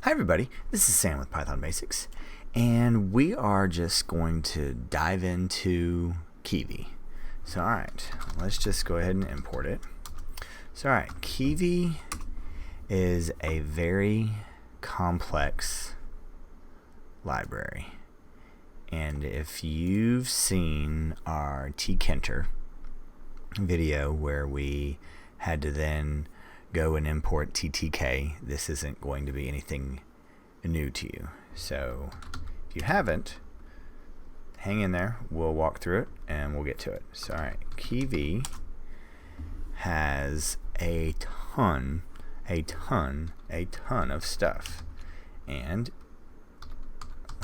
Hi everybody, this is Sam with Python Basics, and we are just going to dive into Kivy. So alright, let's just go ahead and import it. So alright, Kivy is a very complex library. And if you've seen our tkinter video where we had to then go and import TTK, this isn't going to be anything new to you. So if you haven't, hang in there. We'll walk through it and we'll get to it. So alright, Kivy has a ton of stuff. And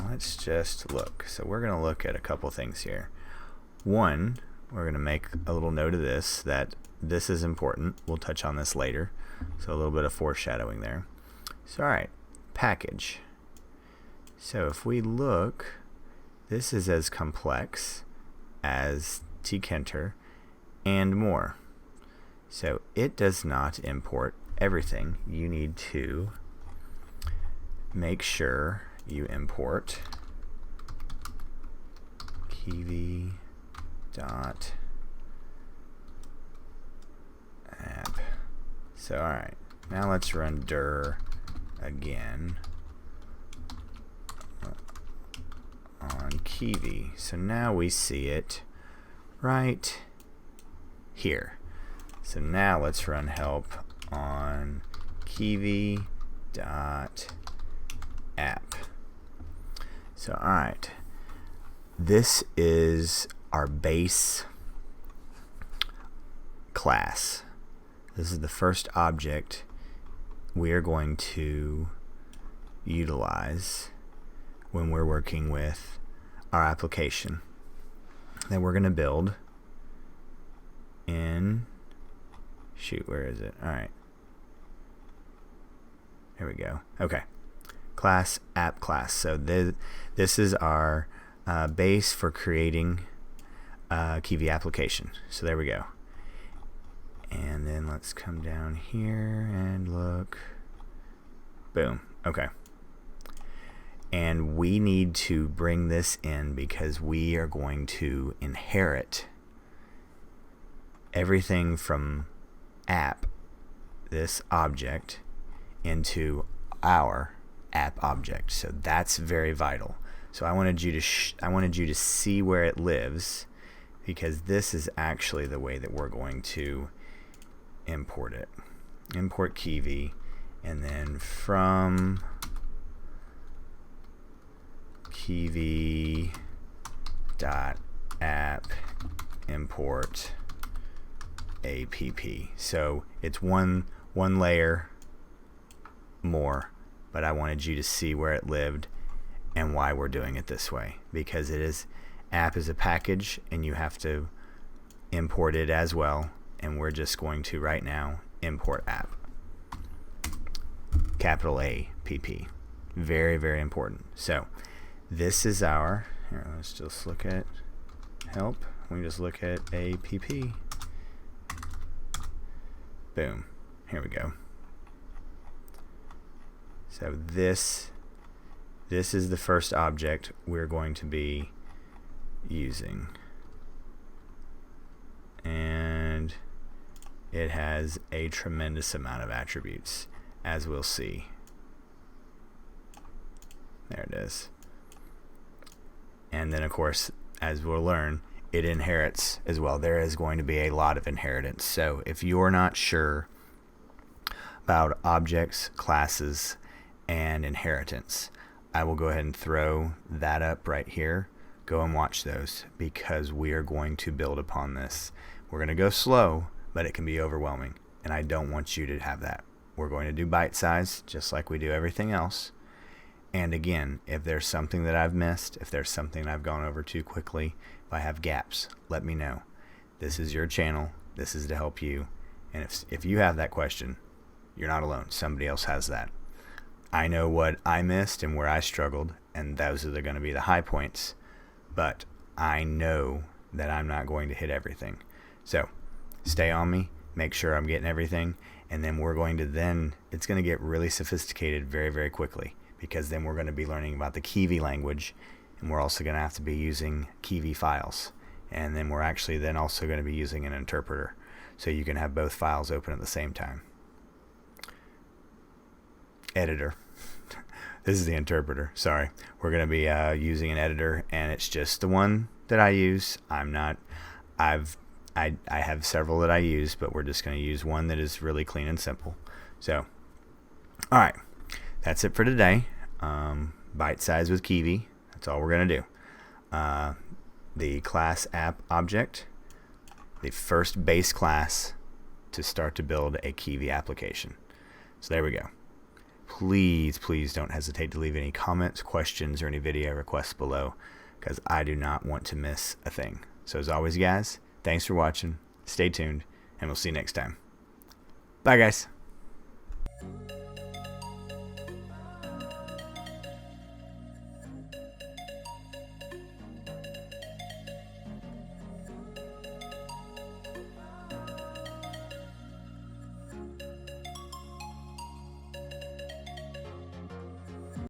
let's just look. So we're going to look at a couple things here. One, we're going to make a little note of this, that this is important. We'll touch on this later. So a little bit of foreshadowing there. So alright, package. So if we look, this is as complex as tkinter and more. So it does not import everything. You need to make sure you import Kivy dot app. So alright, now let's run dir again on Kivy. So now we see it right here. So now let's run help on Kivy dot app. So alright, this is our base class. This is the first object we are going to utilize when we're working with our application that we're going to build in, where is it? Alright, there we go. Okay, class, app class. So this is our base for creating a Kivy application. So there we go. And then let's come down here and look. Boom. Okay. And we need to bring this in because we are going to inherit everything from app, this object, into our app object. So that's very vital. So I wanted you to see where it lives, because this is actually the way that we're going to import it. Import Kivy, and then from Kivy dot app import app. So it's one layer more, but I wanted you to see where it lived and why we're doing it this way, because it is, app is a package and you have to import it as well, and we're just going to right now import app, capital A P P. Very, very important. So this is our, here, let's just look at help. We just look at app. Boom, here we go. So this is the first object we're going to be using, and it has a tremendous amount of attributes, as we'll see. There it is. And then of course, as we'll learn, it inherits as well. There is going to be a lot of inheritance. So if you're not sure about objects, classes, and inheritance, I will go ahead and throw that up right here. Go and watch those, because we are going to build upon this. We're going to go slow, but it can be overwhelming, and I don't want you to have that. We're going to do bite size just like we do everything else. And again, if there's something that I've missed, if there's something I've gone over too quickly, if I have gaps, let me know. This is your channel. This is to help you. And if you have that question, you're not alone. Somebody else has that. I know what I missed and where I struggled, and those are going to be the high points, but I know that I'm not going to hit everything. So stay on me, make sure I'm getting everything, and then we're going to it's going to get really sophisticated very, very quickly, because then we're going to be learning about the Kivy language, and we're also going to have to be using Kivy files, and then we're actually then also going to be using an interpreter, so you can have both files open at the same time. Editor. This is the interpreter. Sorry. We're going to be using an editor, and it's just the one that I use. I have several that I use, but we're just going to use one that is really clean and simple. So, all right. That's it for today. Bite size with Kivy. That's all we're going to do. The class app object, the first base class to start to build a Kivy application. So there we go. Please don't hesitate to leave any comments, questions, or any video requests below, because I do not want to miss a thing. So as always, guys, thanks for watching. Stay tuned, and we'll see you next time. Bye, guys.